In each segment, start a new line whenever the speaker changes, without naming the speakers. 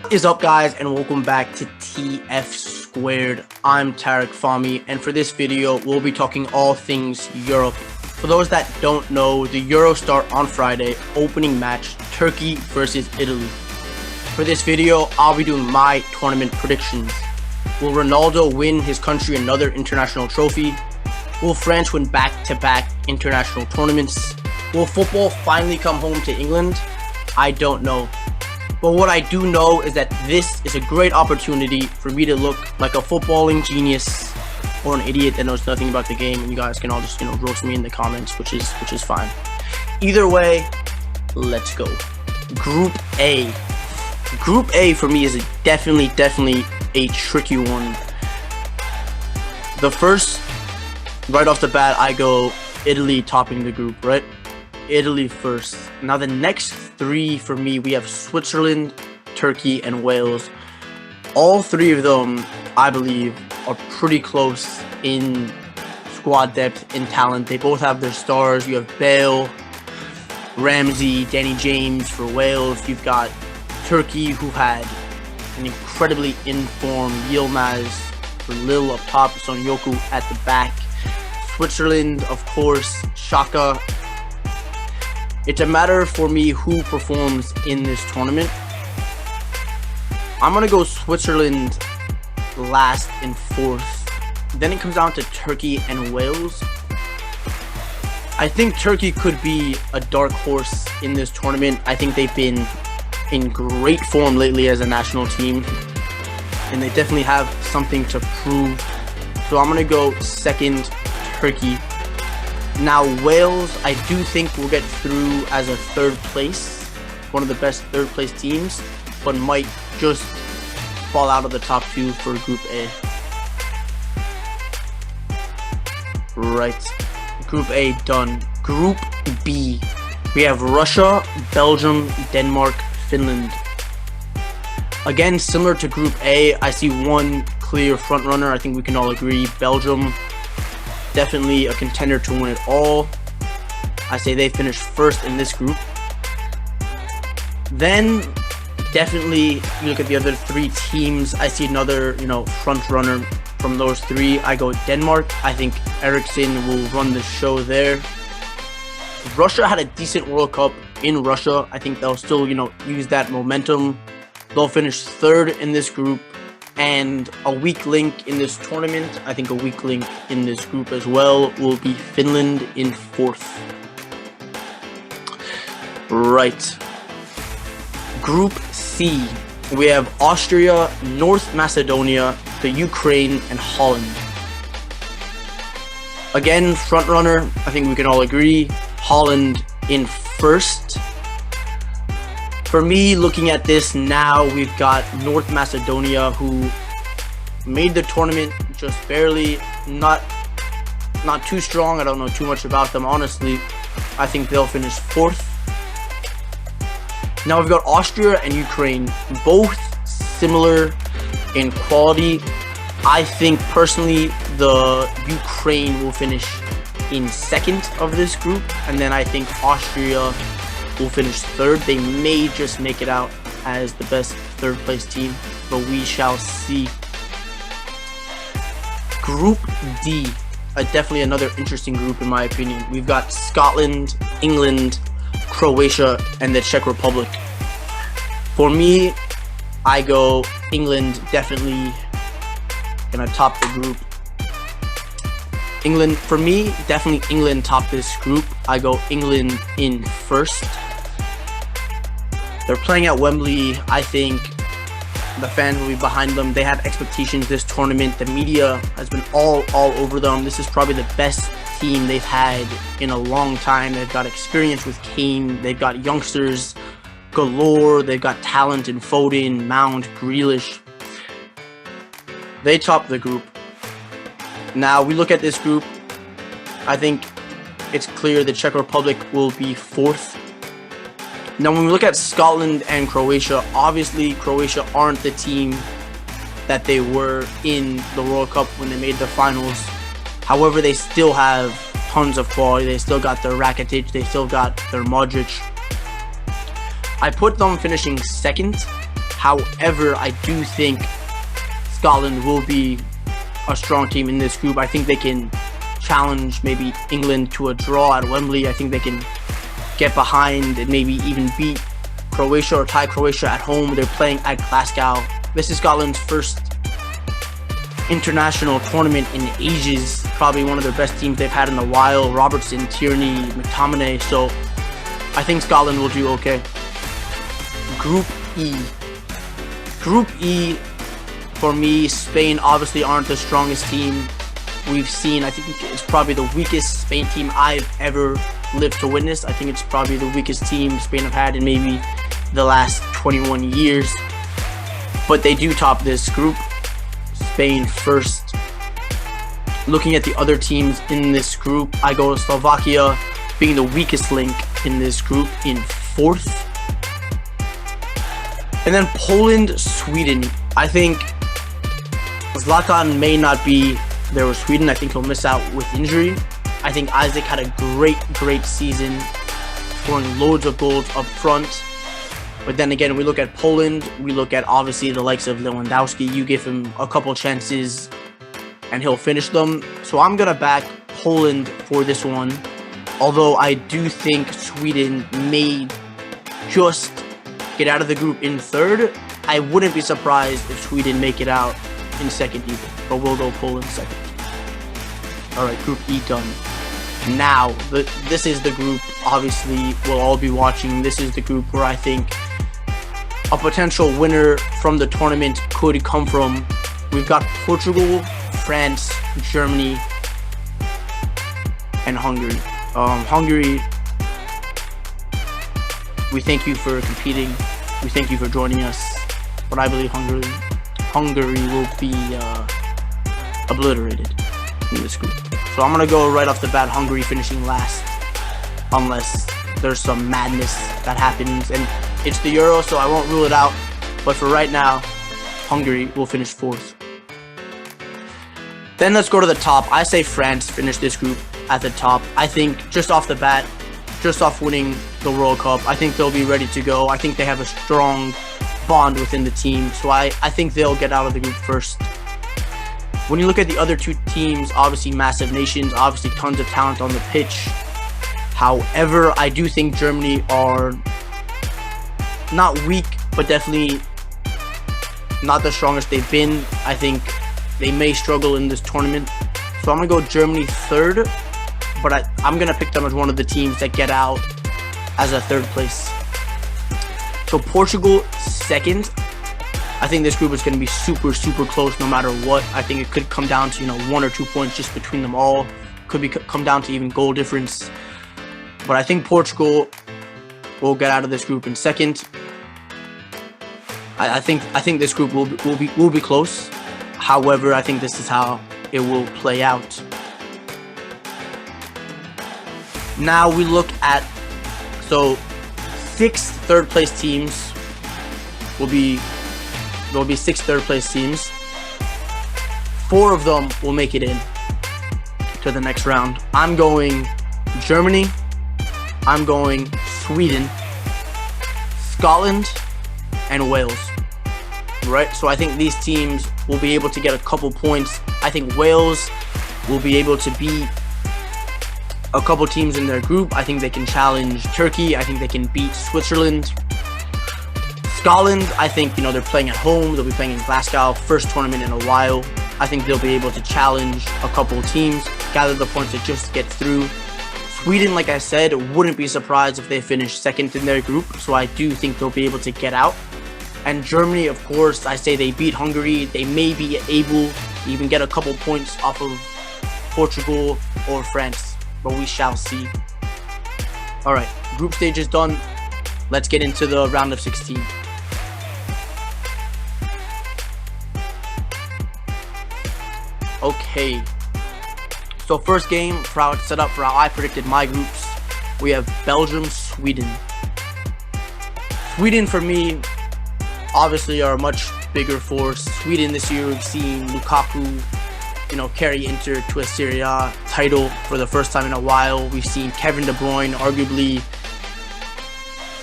What is up, guys, and welcome back to TF Squared. I'm Tarek Fahmy, and for this video, we'll be talking all things Europe. For those that don't know, the Euros start on Friday, opening match, Turkey versus Italy. For this video, I'll be doing my tournament predictions. Will Ronaldo win his country another international trophy? Will France win back-to-back international tournaments? Will football finally come home to England? I don't know. But what I do know is that this is a great opportunity for me to look like a footballing genius or an idiot that knows nothing about the game, and you guys can all just, roast me in the comments, which is fine. Either way, let's go. Group A. Group A for me is definitely a tricky one. The first, right off the bat, I go Italy topping the group, right? Italy first. Now the next three for me, we have Switzerland, Turkey, and Wales. All three of them, I believe, are pretty close in squad depth, in talent. They both have their stars. You have Bale, Ramsey, Danny James for Wales. You've got Turkey, who had an incredibly informed Yilmaz for Lille up top, Son Yoku at the back. Switzerland, of course, Xhaka. It's a matter for me who performs in this tournament. I'm going to go Switzerland last and fourth. Then it comes down to Turkey and Wales. I think Turkey could be a dark horse in this tournament. I think they've been in great form lately as a national team, and they definitely have something to prove. So I'm going to go second, Turkey. Now Wales, I do think will get through as a third place, one of the best third place teams, but might just fall out of the top two for Group A. Right, Group A done. Group B, we have Russia, Belgium, Denmark, Finland. Again, similar to Group A, I see one clear front runner. I think we can all agree, Belgium. Definitely a contender to win it all. I say they finish first in this group. Then, definitely, you look at the other three teams. I see another, front runner from those three. I go Denmark. I think Eriksen will run the show there. Russia had a decent World Cup in Russia. I think they'll still, use that momentum. They'll finish third in this group. And a weak link in this tournament, I think a weak link in this group as well, will be Finland in fourth. Right. Group C, we have Austria, North Macedonia, the Ukraine, and Holland. Again, front runner, I think we can all agree, Holland in first. For me, looking at this now, we've got North Macedonia, who made the tournament just barely, not too strong. I don't know too much about them, honestly. I think they'll finish fourth. Now we've got Austria and Ukraine, both similar in quality. I think personally the Ukraine will finish in second of this group, and then I think Austria will finish third. They may just make it out as the best third place team, but we shall see. Group D, definitely another interesting group in my opinion. We've got Scotland, England, Croatia, and the Czech Republic. For me, I go England, definitely gonna top the group. England, for me, definitely England top this group. I go England in first. They're playing at Wembley. I think the fans will be behind them. They have expectations this tournament. The media has been all over them. This is probably the best team they've had in a long time. They've got experience with Kane. They've got youngsters galore. They've got talent in Foden, Mount, Grealish. They top the group. Now we look at this group. I think it's clear the Czech Republic will be fourth. Now when we look at Scotland and Croatia, obviously Croatia aren't the team that they were in the World Cup when they made the finals. However, they still have tons of quality. They still got their Rakitic. They still got their Modric. I put them finishing second. However, I do think Scotland will be a strong team in this group. I think they can challenge maybe England to a draw at Wembley. I think they can get behind and maybe even beat Croatia or tie Croatia at home. They're playing at Glasgow. This is Scotland's first international tournament in ages. Probably one of their best teams they've had in a while. Robertson, Tierney, McTominay. So I think Scotland will do okay. Group E. Group E, for me, Spain obviously aren't the strongest team we've seen. I think it's probably the weakest Spain team I've ever lived to witness. I think it's probably the weakest team Spain have had in maybe the last 21 years. But they do top this group. Spain first. Looking at the other teams in this group, I go Slovakia being the weakest link in this group in fourth. And then Poland, Sweden. I think Zlatan may not be there with Sweden. I think he'll miss out with injury. I think Isaac had a great season, scoring loads of goals up front. But then again, we look at Poland, we look at obviously the likes of Lewandowski. You give him a couple chances and he'll finish them. So I'm going to back Poland for this one. Although I do think Sweden may just get out of the group in third. I wouldn't be surprised if Sweden make it out in second either. But we'll go Poland second. Alright, Group E done. Now, this is the group, obviously, we'll all be watching. This is the group where I think a potential winner from the tournament could come from. We've got Portugal, France, Germany, and Hungary. Hungary, we thank you for competing. We thank you for joining us. But I believe Hungary will be obliterated in this group. So I'm going to go right off the bat, Hungary finishing last. Unless there's some madness that happens. And it's the Euro, so I won't rule it out. But for right now, Hungary will finish fourth. Then let's go to the top. I say France finish this group at the top. I think just off the bat, just off winning the World Cup, I think they'll be ready to go. I think they have a strong bond within the team. So I think they'll get out of the group first. When you look at the other two teams, obviously massive nations, obviously tons of talent on the pitch. However, I do think Germany are not weak, but definitely not the strongest they've been. I think they may struggle in this tournament. So I'm going to go Germany third, but I'm going to pick them as one of the teams that get out as a third place. So Portugal second. I think this group is going to be super close no matter what. I think it could come down to 1 or 2 points just between them all. Could come down to even goal difference. But I think Portugal will get out of this group in second. I think this group will be close. However, I think this is how it will play out. Now we look at 6 third place teams will be. There will be 6 third place teams. 4 of them will make it in to the next round. I'm going Germany. I'm going Sweden, Scotland, and Wales. Right? So I think these teams will be able to get a couple points. I think Wales will be able to beat a couple teams in their group. I think they can challenge Turkey. I think they can beat Switzerland. Scotland, I think, they're playing at home. They'll be playing in Glasgow, first tournament in a while. I think they'll be able to challenge a couple teams, gather the points to just get through. Sweden, like I said, wouldn't be surprised if they finish second in their group, so I do think they'll be able to get out. And Germany, of course, I say they beat Hungary. They may be able to even get a couple points off of Portugal or France, but we shall see. All right, group stage is done. Let's get into the round of 16. Okay, so first game, set up for how I predicted my groups. We have Belgium, Sweden. Sweden, for me, obviously are a much bigger force. Sweden this year, we've seen Lukaku, carry Inter to a Serie A title for the first time in a while. We've seen Kevin De Bruyne, arguably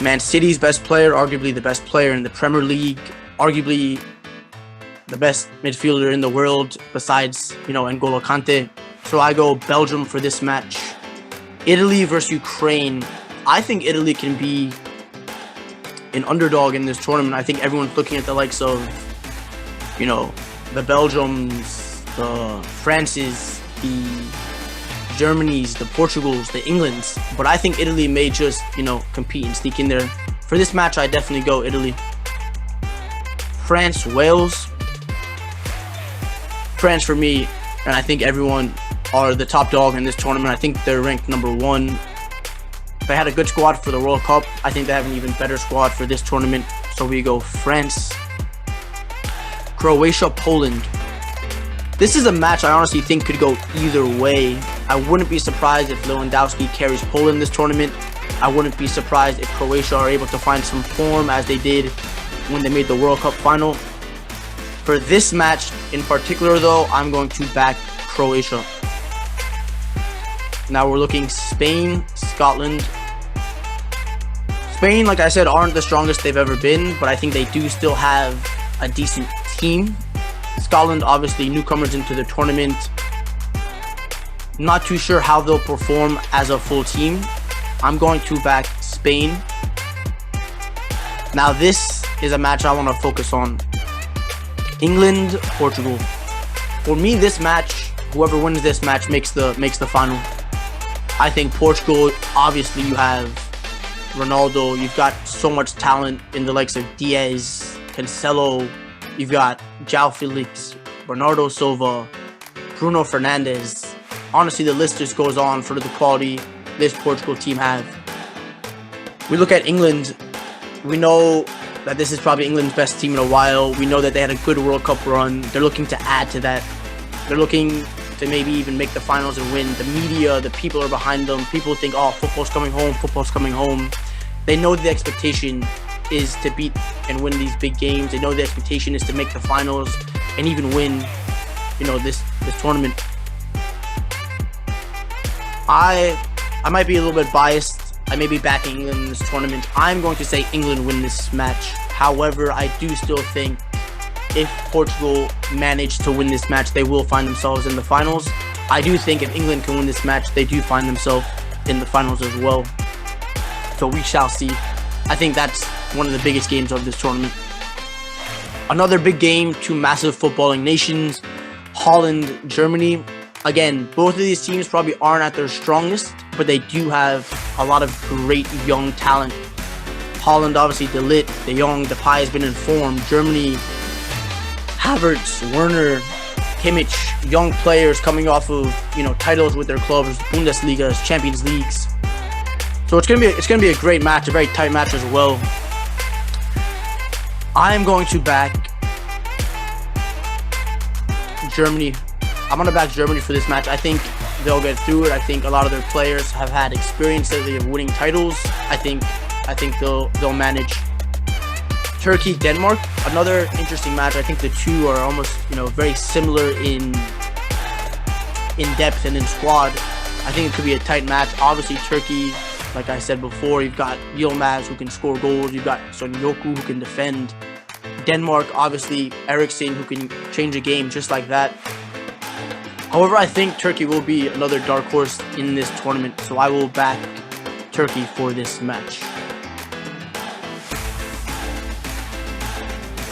Man City's best player, arguably the best player in the Premier League. arguably the best midfielder in the world besides, N'Golo Kante. So I go Belgium for this match. Italy versus Ukraine. I think Italy can be an underdog in this tournament. I think everyone's looking at the likes of, the Belgiums, the Frances, the Germanys, the Portugals, the Englands. But I think Italy may just, compete and sneak in there. For this match, I definitely go Italy. France, Wales. France for me, and I think everyone are the top dog in this tournament. I think they're ranked number 1. They had a good squad for the World Cup. I think they have an even better squad for this tournament. So we go France. Croatia, Poland. This is a match I honestly think could go either way. I wouldn't be surprised if Lewandowski carries Poland this tournament. I wouldn't be surprised if Croatia are able to find some form as they did when they made the World Cup final. For this match in particular though, I'm going to back Croatia. Now we're looking Spain, Scotland. Spain, like I said, aren't the strongest they've ever been, but I think they do still have a decent team. Scotland, obviously newcomers into the tournament. Not too sure how they'll perform as a full team. I'm going to back Spain. Now this is a match I want to focus on. England, Portugal. For me, this match, whoever wins this match makes the final. I think Portugal, obviously you have Ronaldo, you've got so much talent in the likes of Diaz, Cancelo, you've got João Felix, Bernardo Silva, Bruno Fernandes. Honestly, the list just goes on for the quality this Portugal team have. We look at England, we know that this is probably England's best team in a while. We know that they had a good World Cup run. They're looking to add to that. They're looking to maybe even make the finals and win. The media, the people are behind them. People think, oh, football's coming home, football's coming home. They know the expectation is to beat and win these big games. They know the expectation is to make the finals and even win, this tournament. I might be a little bit biased. I may be backing England in this tournament. I'm going to say England win this match. However, I do still think if Portugal manage to win this match, they will find themselves in the finals. I do think if England can win this match, they do find themselves in the finals as well. So we shall see. I think that's one of the biggest games of this tournament. Another big game, two massive footballing nations, Holland, Germany. Again, both of these teams probably aren't at their strongest, but they do have a lot of great young talent. Holland, obviously, De Ligt, De Jong, Depay has been in form. Germany, Havertz, Werner, Kimmich, young players coming off of titles with their clubs, Bundesligas, Champions Leagues. So it's gonna be a great match, a very tight match as well. I am going to back Germany. I'm going to back Germany for this match. I think they'll get through it. I think a lot of their players have had experience lately of winning titles. I think they'll manage. Turkey, Denmark, another interesting match. I think the two are almost, very similar in depth and in squad. I think it could be a tight match. Obviously, Turkey, like I said before, you've got Yilmaz who can score goals. You've got Son Yoku who can defend. Denmark, obviously, Eriksen who can change a game just like that. However, I think Turkey will be another dark horse in this tournament, so I will back Turkey for this match.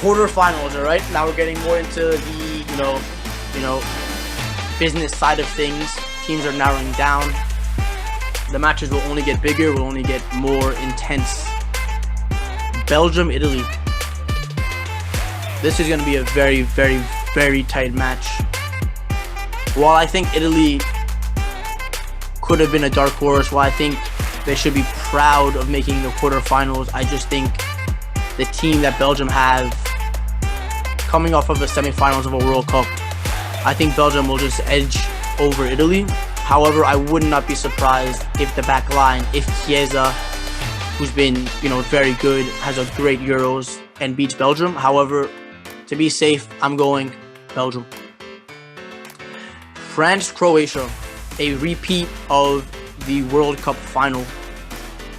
Quarterfinals, all right? Now we're getting more into the, business side of things. Teams are narrowing down. The matches will only get bigger, will only get more intense. Belgium, Italy. This is going to be a very, very, very tight match. While I think Italy could have been a dark horse, while I think they should be proud of making the quarterfinals, I just think the team that Belgium have coming off of the semifinals of a World Cup, I think Belgium will just edge over Italy. However, I would not be surprised if the back line, if Chiesa, who's been, very good, has a great Euros and beats Belgium. However, to be safe, I'm going Belgium. France, Croatia, a repeat of the World Cup final.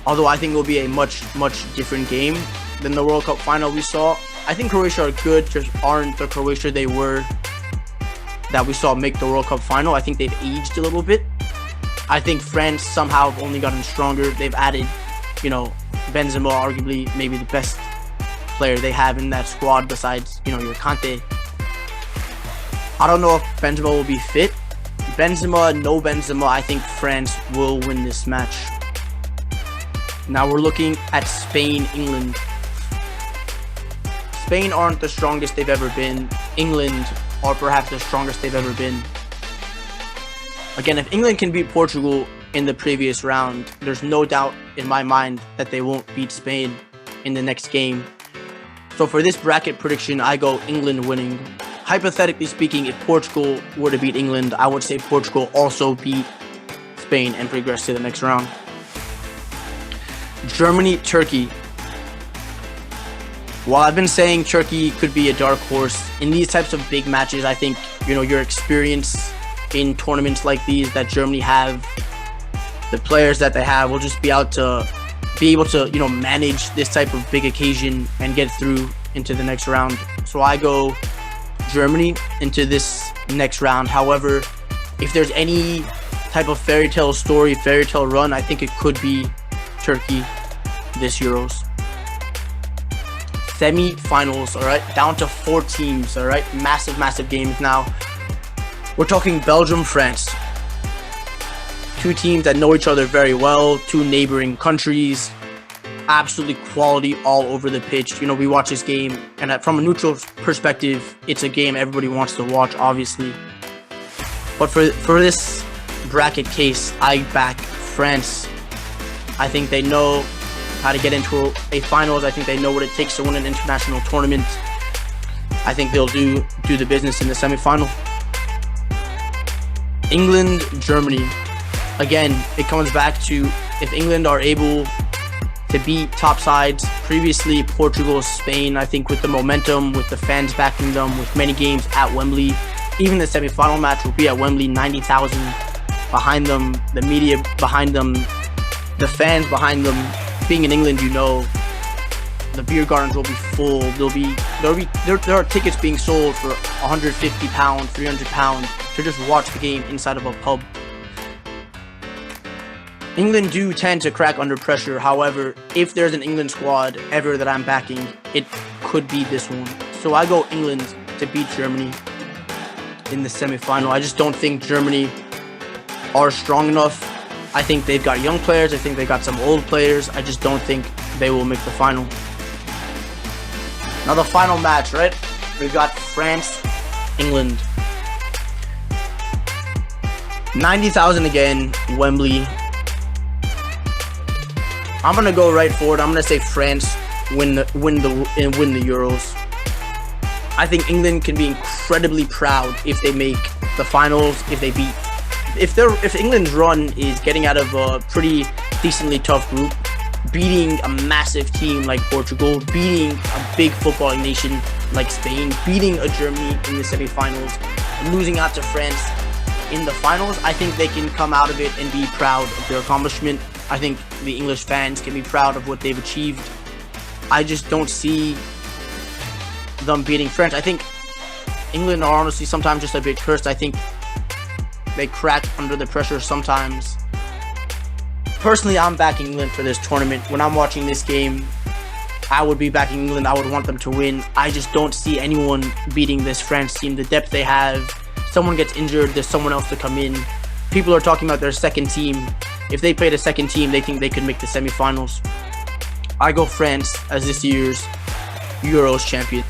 Although I think it will be a much, much different game than the World Cup final we saw. I think Croatia are good, just aren't the Croatia they were that we saw make the World Cup final. I think they've aged a little bit. I think France somehow have only gotten stronger. They've added, Benzema, arguably maybe the best player they have in that squad besides, your Kante. I don't know if Benzema will be fit. Benzema, no Benzema, I think France will win this match. Now we're looking at Spain, England. Spain aren't the strongest they've ever been. England are perhaps the strongest they've ever been. Again, if England can beat Portugal in the previous round, there's no doubt in my mind that they won't beat Spain in the next game. So for this bracket prediction, I go England winning. Hypothetically speaking, if Portugal were to beat England, I would say Portugal also beat Spain and progress to the next round. Germany, Turkey. While I've been saying Turkey could be a dark horse, in these types of big matches, I think, your experience in tournaments like these that Germany have, the players that they have will just be able to manage this type of big occasion and get through into the next round. So I go Germany into this next round. However, if there's any type of fairy tale run, I think it could be Turkey this Euros. Semi-finals, all right, down to 4 teams, all right, massive games now. We're talking Belgium, France. 2 teams that know each other very well, 2 neighboring countries, absolutely quality all over the pitch. We watch this game, and from a neutral perspective, it's a game everybody wants to watch, obviously. But for this bracket case, I back France. I think they know how to get into a finals. I think they know what it takes to win an international tournament. I think they'll do the business in the semifinal. England, Germany. Again, it comes back to if England are able to beat top sides, previously Portugal, Spain, I think with the momentum, with the fans backing them, with many games at Wembley, even the semifinal match will be at Wembley, 90,000 behind them, the media behind them, the fans behind them. Being in England, the beer gardens will be full. There are tickets being sold for £150, £300 to just watch the game inside of a pub. England do tend to crack under pressure. However, if there's an England squad ever that I'm backing, it could be this one. So I go England to beat Germany in the semifinal. I just don't think Germany are strong enough. I think they've got young players. I think they got some old players. I just don't think they will make the final. Now the final match, right? We've got France, England. 90,000 again, Wembley. I'm gonna go right forward. I'm gonna say France win the Euros. I think England can be incredibly proud if they make the finals. If England's run is getting out of a pretty decently tough group, beating a massive team like Portugal, beating a big footballing nation like Spain, beating a Germany in the semifinals, and losing out to France in the finals, I think they can come out of it and be proud of their accomplishment. I think the English fans can be proud of what they've achieved. I just don't see them beating France. I think England are honestly sometimes just a bit cursed. I think they crack under the pressure sometimes. Personally, I'm backing England for this tournament. When I'm watching this game, I would be backing England. I would want them to win. I just don't see anyone beating this France team. The depth they have, someone gets injured, there's someone else to come in. People are talking about their second team. If they played a second team, they think they could make the semifinals. I go France as this year's Euros champion.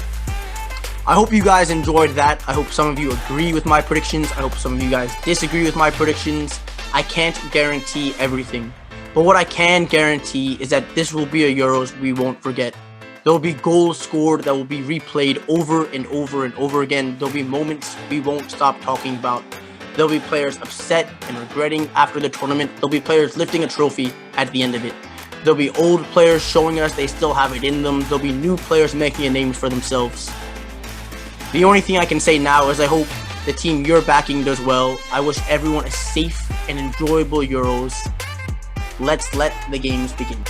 I hope you guys enjoyed that. I hope some of you agree with my predictions. I hope some of you guys disagree with my predictions. I can't guarantee everything. But what I can guarantee is that this will be a Euros we won't forget. There will be goals scored that will be replayed over and over and over again. There will be moments we won't stop talking about. There will be players upset and regretting after the tournament. There will be players lifting a trophy at the end of it. There will be old players showing us they still have it in them. There will be new players making a name for themselves. The only thing I can say now is I hope the team you're backing does well. I wish everyone a safe and enjoyable Euros. Let's let the games begin.